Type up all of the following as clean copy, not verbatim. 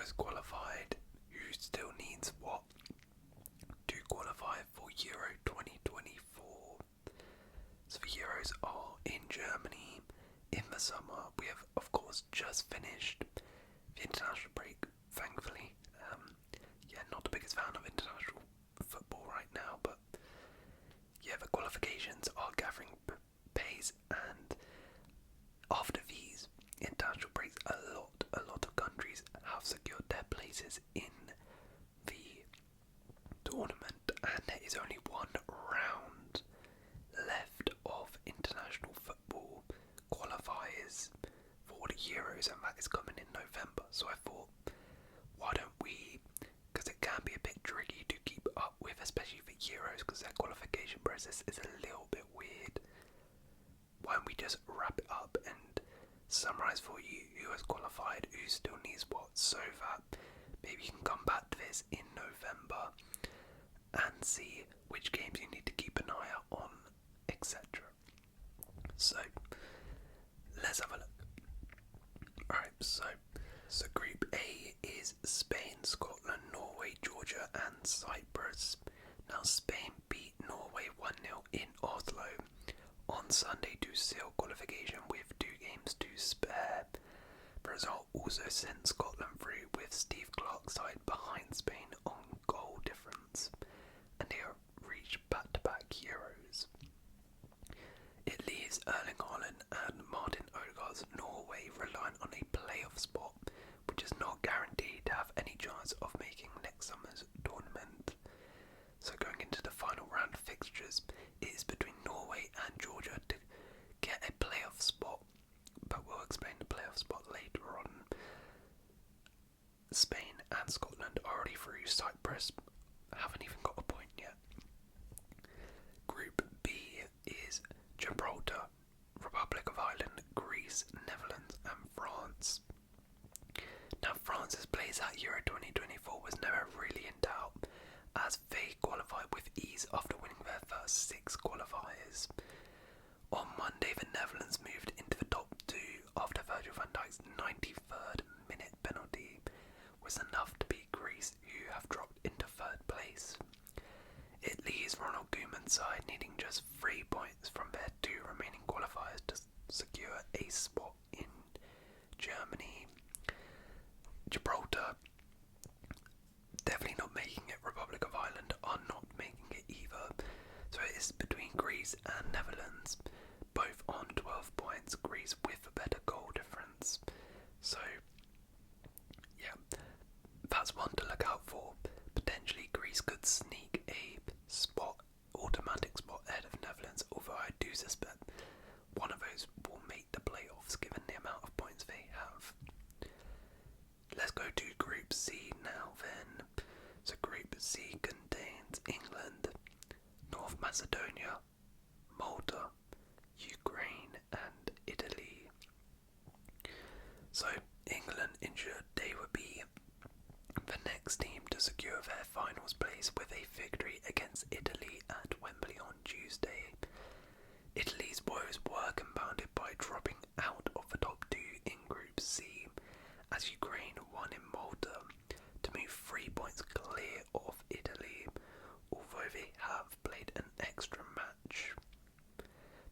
Euros qualified, who still needs what to qualify for Euro 2024. So the Euros are in Germany in the summer. We have, of course, just finished the international break, thankfully. Not the biggest fan of international football right now, but the qualifications are gathering pace, and after these international breaks, a lot of countries have secured their places in the tournament, and there is only one round left of international football qualifiers for the Euros, and that is coming in November. So I thought, why don't we, because it can be a bit tricky to keep up with, especially for Euros, because their qualification process is a little bit weird. Why don't we just wrap it up and summarise for you who has qualified, who still needs what, so that maybe you can come back to this in November and see which games you need to keep an eye out on, etc. So let's have a look. Alright, so Group A is Spain, Scotland, Norway, Georgia and Cyprus. Now Spain beat Norway 1-0 in Oslo on Sunday to seal qualification with 2 games to spare. The result also sent Scotland through with Steve Clarke's side behind Spain on goal difference, and they have reached back-to-back Euros. It leaves Erling Haaland and Martin Odegaard's Norway relying on a playoff spot, which is not guaranteed to have any chance of making next summer's tournament. So going into the final round of fixtures, it is between Norway and Georgia to get a playoff spot, but we'll explain the playoff spot later on. Spain and Scotland are already through. Cyprus haven't even got a point yet. Group B is Gibraltar, Republic of Ireland, Greece, Netherlands and France. Now France's place at Euro 2024 was never really in doubt, as they qualified with ease after winning their first 6 qualifiers. On Monday, the Netherlands moved into the top 2 after Virgil van Dijk's 93rd minute penalty was enough to beat Greece, who have dropped into 3rd place. It leaves Ronald Koeman's side needing just 3 points from their 2 remaining qualifiers to secure a spot in Germany. Gibraltar, definitely not making it. Republic of Ireland are not making it either. So it is between Greece and Netherlands, both on 12 points, Greece with a better goal difference. So that's one to look out for. Potentially Greece could sneak a spot, automatic spot ahead of Netherlands, although I do suspect one of those will make the playoffs given the amount of points they have. Let's go to Group C now then. So Group C contains England, North Macedonia, Malta, Ukraine and Italy. So England ensured they would be the next team to secure their finals place with a victory against Italy at Wembley on Tuesday. Italy's woes were compounded by dropping out of the top 2 in Group C, as Ukraine won in Malta to move 3 points clear of Italy, although they have played an extra match.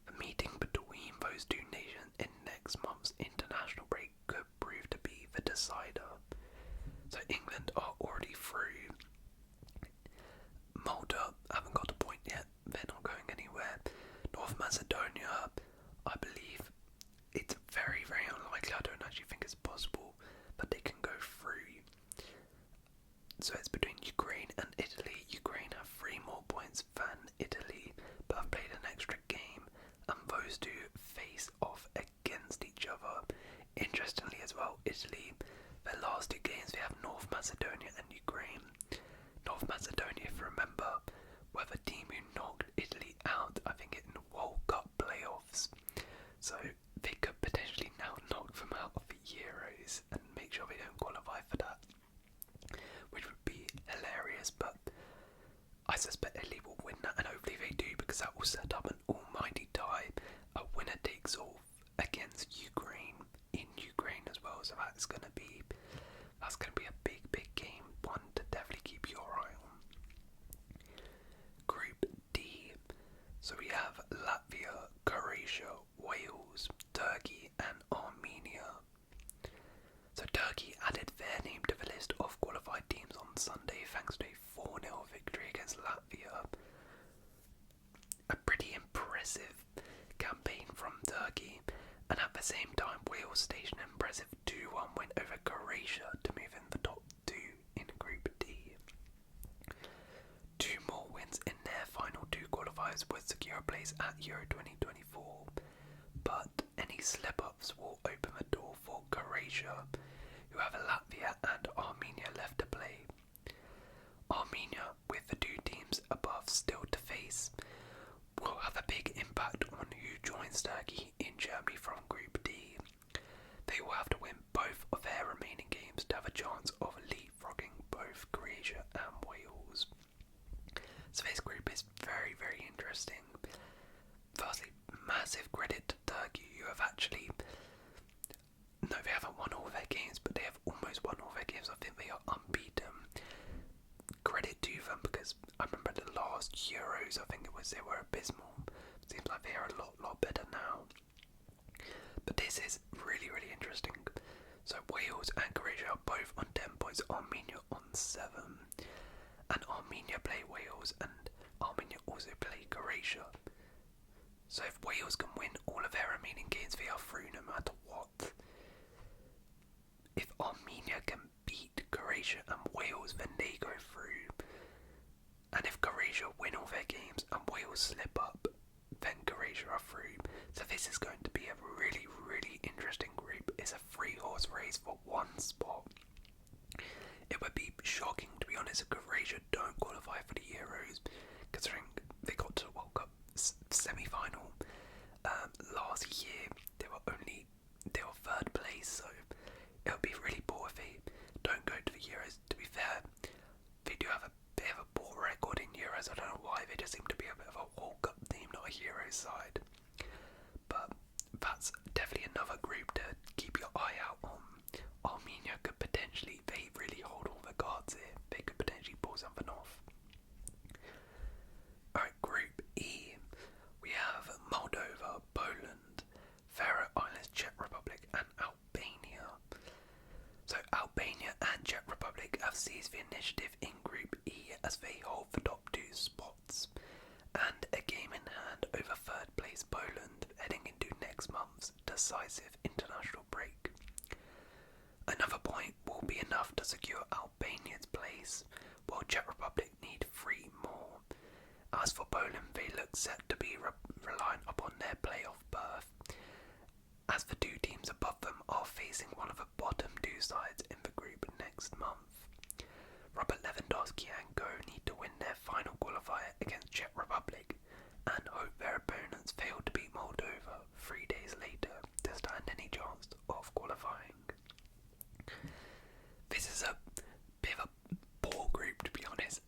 The meeting between those 2 nations in next month's international break could prove to be the decider. So England are already through. Malta haven't got a point yet, they're not going anywhere. North Macedonia, I believe it's very, very unlikely, I don't actually think it's possible that they can go through. So it's between Ukraine and Italy. Ukraine have 3 more points than Italy, but have played an extra game, and those 2 face off against each other. Interestingly as well, Italy, their last 2 games, they have North Macedonia and Ukraine. North Macedonia, if you remember, were the team who knocked Italy out, I think, in the World Cup playoffs. So they could potentially now knock them out of the Euros and make sure they don't qualify for that, which would be hilarious, but I suspect Italy will win that, and hopefully they do, because that will set up an almighty tie, a winner takes all against Ukraine in Ukraine as well. So that's going to be a big thanks to a 4-0 victory against Latvia. A pretty impressive campaign from Turkey, and at the same time Wales staged an impressive 2-1 win over Croatia to move in the top 2 in Group D. 2 more wins in their final 2 qualifiers would secure a place at Euro 2024, but any slip-ups will open the door for Croatia, who have Latvia and Armenia left to play. Armenia, with the 2 teams above still to face, will have a big impact on who joins Turkey in Germany from Group D. They will have to win both of their remaining games to have a chance of leapfrogging both Croatia and Wales. So this group is very, very interesting. Firstly, massive credit to Turkey, who have actually... No, they haven't won all their games, but they have almost won all their games. I think they are unbeaten. Credit to them, because I remember the last Euros, I think they were abysmal. Seems like they are a lot better now. But this is really, really interesting. So Wales and Croatia are both on 10 points, Armenia on 7. And Armenia play Wales, and Armenia also play Croatia. So if Wales can win all of their remaining games, they are through no matter what. If Armenia can beat Croatia and Wales, then they go through. And if Croatia win all their games and Wales slip up, then Croatia are through. So this is going to be a really, really interesting group. It's a 3-horse race for 1 spot. It would be shocking, to be honest, if Croatia don't qualify for the Euros, considering they got to the World Cup semi-final last year. They were 3rd place, so it would be really poor if they don't go to the Euros. To be fair, they do have a bit of a poor record in Euros. I don't know why, they just seem to be a bit of a World Cup team, not a Euros side. But that's definitely another group to keep your eye out on. Armenia could potentially, they really hold all the cards here, they could potentially pull something off. Alright, Group E, we have Moldova, Poland, Faroe Islands, Czech Republic and Albania. So Albania and Czech Republic have seized the initiative in Group E as they hold the top 2 spots, and a game in hand over 3rd place Poland heading into next month's decisive international break. Another point will be enough to secure Albania's place, while Czech Republic need 3 more. As for Poland, they look set to be reliant upon their playoff berth, as the 2 teams above them are facing one of the bottom 2 sides in the group next month. Robert Lewandowski and Go need to win their final qualifier against Czech Republic and hope their opponents fail to beat Moldova 3 days later to stand any chance of qualifying. This is a bit of a poor group, to be honest,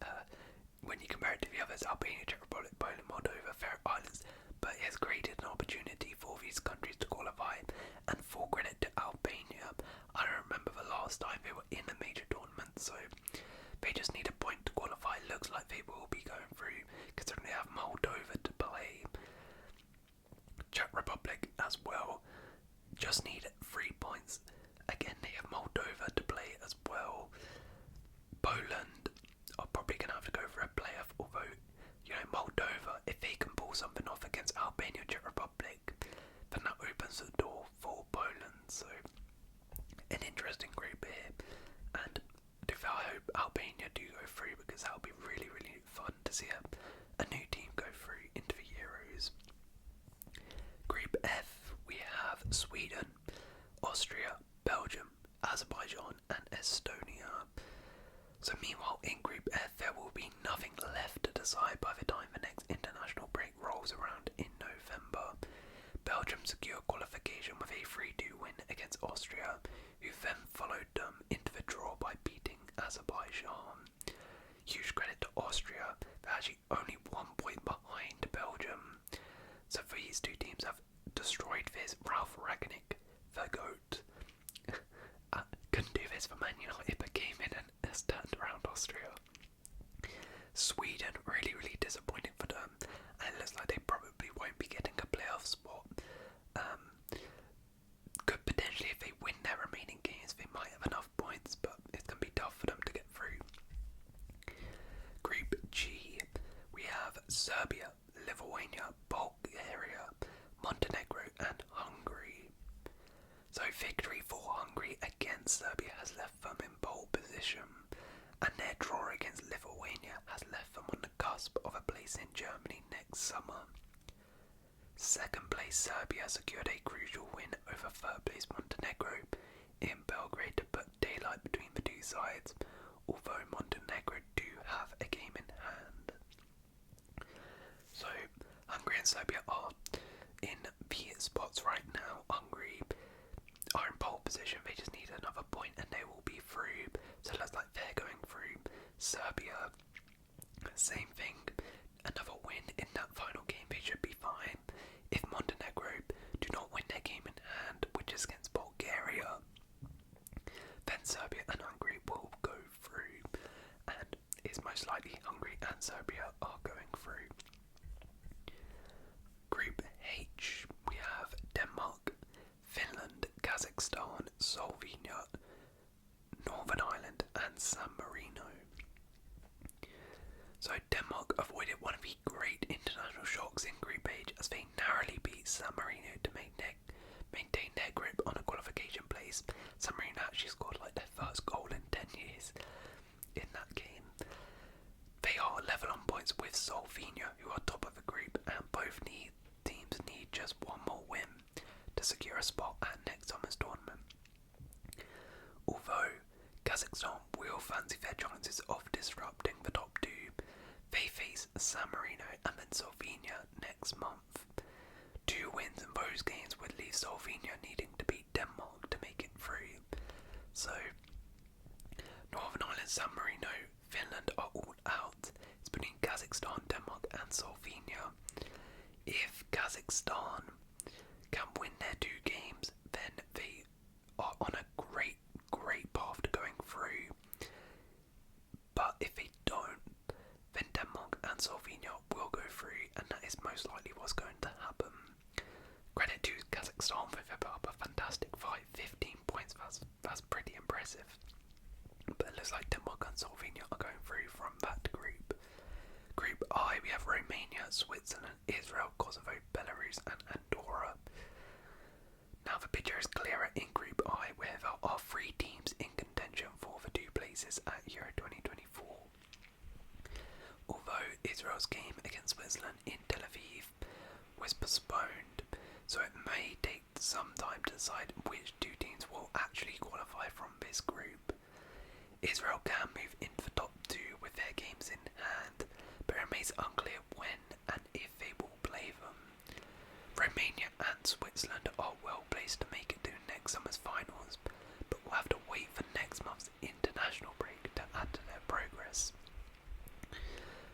when you compare it to the others: Albania, Czech Republic, Poland, Moldova, Faroe Islands, but it has created an opportunity for these countries to qualify, and full credit to Albania. I don't remember the last time they were in a major tournament, so they just need a point to qualify. Looks like they will be going through, considering they have Moldova to play. Czech Republic as well just need 3 points. Again, they have Moldova to play as well. Poland are probably going to have to go for a playoff, although, Moldova, if they can pull something off against Albania or Czech Republic, then that opens the door for Poland. So, an interesting group here, and I hope Albania do go through, because that would be really, really fun to see a new team go through into the Euros. Group F, we have Sweden, Austria, Belgium, Azerbaijan and Estonia. So meanwhile, in Group F, there will be nothing left to decide by the time the next international break rolls around in November. Belgium secured qualification with a 3-2 win against Austria, who then followed them into the draw by beating Azerbaijan. Huge credit to Austria, they're actually only 1 point behind Belgium. So these 2 teams have destroyed this. Ralph Rangnick, the GOAT, couldn't do this for Man United, but came in and has turned around Austria. Sweden, really, really disappointing for them, and it looks like they probably won't be getting a playoff spot. Could potentially, if they win their remaining games, they might have enough points, but it's going to be tough for them to get through. second place Serbia secured a crucial win over third place Montenegro in Belgrade to put daylight between the two sides, although Montenegro do have a game in hand. So Hungary and Serbia are in the spots right now. Hungary are in pole position, they just need another point and they will be through, so it looks like they're going through. Serbia, same thing, another win in that final game, they should be fine. If Montenegro do not win their game in hand, which is against Bulgaria, then Serbia and Hungary will go through, and it's most likely Hungary and Serbia are going through. Group H, we have Denmark, Finland, Kazakhstan, Slovenia, Northern Ireland and San Marino. So Denmark avoided one of the great international shocks in Group H as they narrowly beat San Marino to maintain their grip on a qualification place. San Marino actually scored like their first goal in 10 years in that game. They are level on points with Slovenia, who are top of the group, and both teams need just one more win to secure a spot at next summer's tournament. Although Kazakhstan will fancy their chances of disrupting the top two, they face San Marino and then Slovenia next month. 2 wins in those games would leave Slovenia needing to beat Denmark to make it through. So Northern Ireland, San Marino, Finland are all out. It's between Kazakhstan, Denmark and Slovenia. If Kazakhstan can win their 2 games, then they are on a great path to going through. But if they don't, then Denmark and Slovenia will go through, and that is most likely what's going to happen. Credit to Kazakhstan for they put up a fantastic fight, 15 points, that's pretty impressive. But it looks like Denmark and Slovenia are going through from that group. Group I, we have Romania, Switzerland, Israel, Kosovo, Belarus and Andorra. Now the picture is clearer in Group I, where there are 3 teams in contention for the 2 places at Euro 2024. Although Israel's game against Switzerland in Tel Aviv was postponed, so it may take some time to decide which 2 teams will actually qualify from this group. Israel can move into the top 2 with their games in hand, but it remains unclear when and if they will play them. Romania and Switzerland are well placed to make it to next summer's finals, but will have to wait for next month's international break to add to their progress.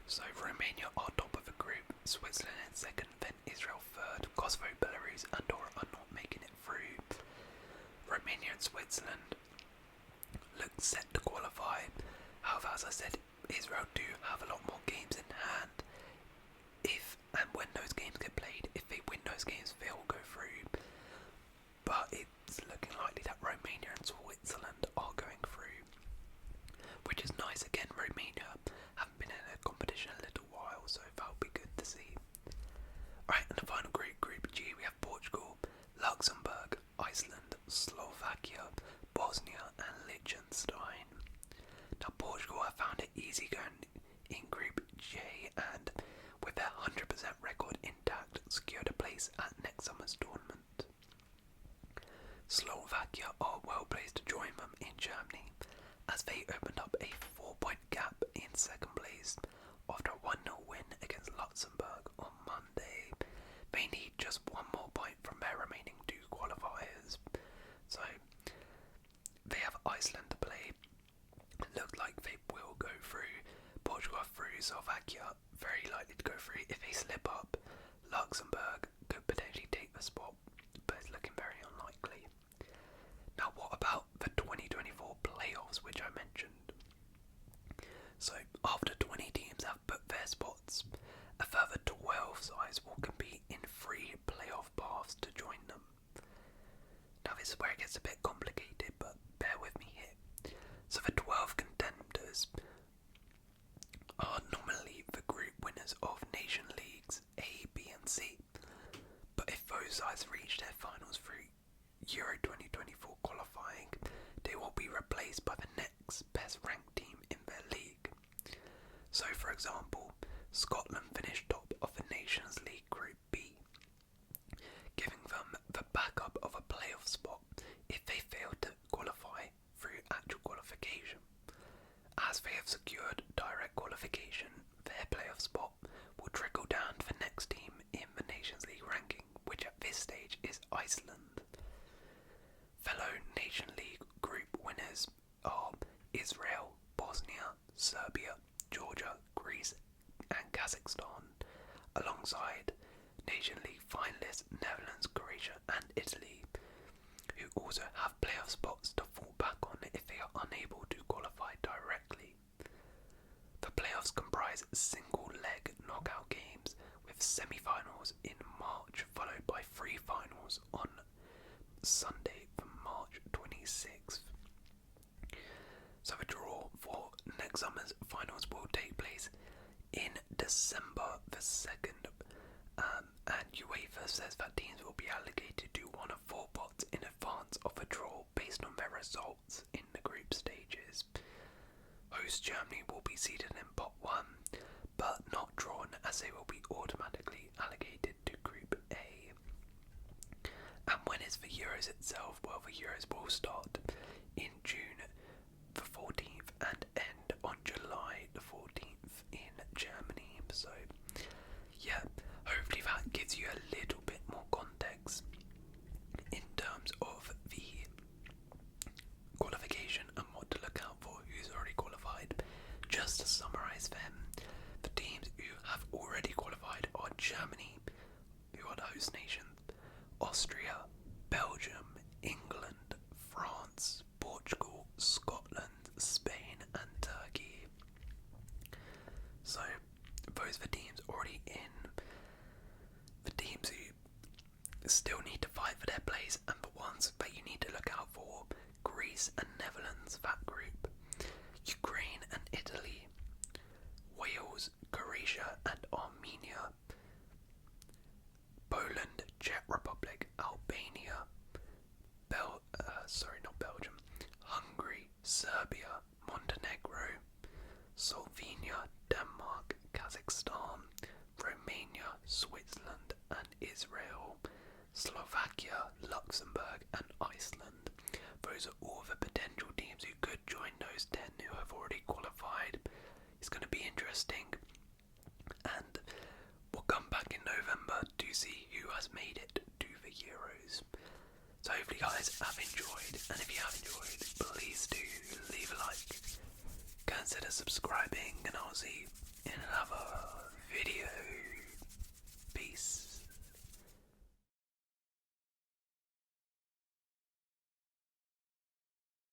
So Romania are top of the group, Switzerland in second, then Israel third, Kosovo, Belarus and Andorra are not making it through. Romania and Switzerland look set to qualify. However, as I said, Israel do have a lot more games in hand. If and when those games get played, if they win those games, they will go through. But it's looking likely that Romania and Switzerland are going through, which is nice. Again, Romania haven't been in a competition in a little while, so that'll be good to see. Alright, and the final group, Group G, we have Portugal, Luxembourg, Iceland, Slovakia, Bosnia and Liechtenstein. Now Portugal have found it easy going in Group J, and with their 100% record intact, secured a place at next summer's tournament. Slovakia are well placed to join them in Germany, as they opened up a 4-point gap in second place after a 1-0 win against Luxembourg on Monday. They need just 1 more point from their remaining 2 qualifiers. So they have Iceland to play. Look like they will go through. Portugal are through. Slovakia very likely to go through. If they slip up, Luxembourg could potentially take the spot, but it's looking very unlikely. Now what about the 2024 playoffs, which I mentioned? So after 20 teams have put their spots, a further 12 sides will compete in 3 playoff paths to join them. Now this is where it gets a bit complicated, but bear with me here. So the 12 contenders are normally the group winners of Nation Leagues A, B and C. But if those sides reach their finals through Euro 2024 qualifying, they will be replaced by the next best ranked team in their league. So for example, Scotland finished top of the Nations League Group B. have secured direct qualification, their playoff spot will trickle down to the next team in the Nations League ranking, which at this stage is Iceland. Fellow Nation League group winners are Israel, Bosnia, Serbia, Georgia, Greece and Kazakhstan, alongside Nation League finalists Netherlands, Croatia and Italy, who also have playoff spots to fall back on if they are unable to qualify directly. The playoffs comprise single-leg knockout games with semi-finals in March, followed by three finals on Sunday, March 26th. So the draw for next summer's finals will take place in December the 2nd, and UEFA says that teams will be allocated to one of four pots in advance of the draw based on their results in the group stages. Host Germany will be seated in pot 1, but not drawn, as they will be automatically allocated to Group A. And when is the Euros itself? Well, the Euros will start in June the 14th and end on July the 14th in Germany. So, yeah, hopefully that gives you a little bit more context in terms of the qualification and what to look out for, who's already qualified. Just to summarise them, the teams who have already qualified are Germany, who are the host nation, Austria, Belgium, England, France, Portugal, Scotland, Spain and Turkey. So those are the teams already in. The teams who still need to fight for their place, and the ones that you need to look out for: Greece and Netherlands, that group, Ukraine and Italy, Wales, Croatia and Armenia, Poland, Czech Republic, Albania, Hungary, Serbia, Montenegro, Slovenia, Denmark, Kazakhstan, Romania, Switzerland and Israel, Slovakia, Luxembourg and Iceland. Those are all the potential teams who could join those 10 who have already qualified. It's going to be interesting, and we'll come back in November to see who has made it to the Euros. So hopefully guys have enjoyed, and if you have enjoyed,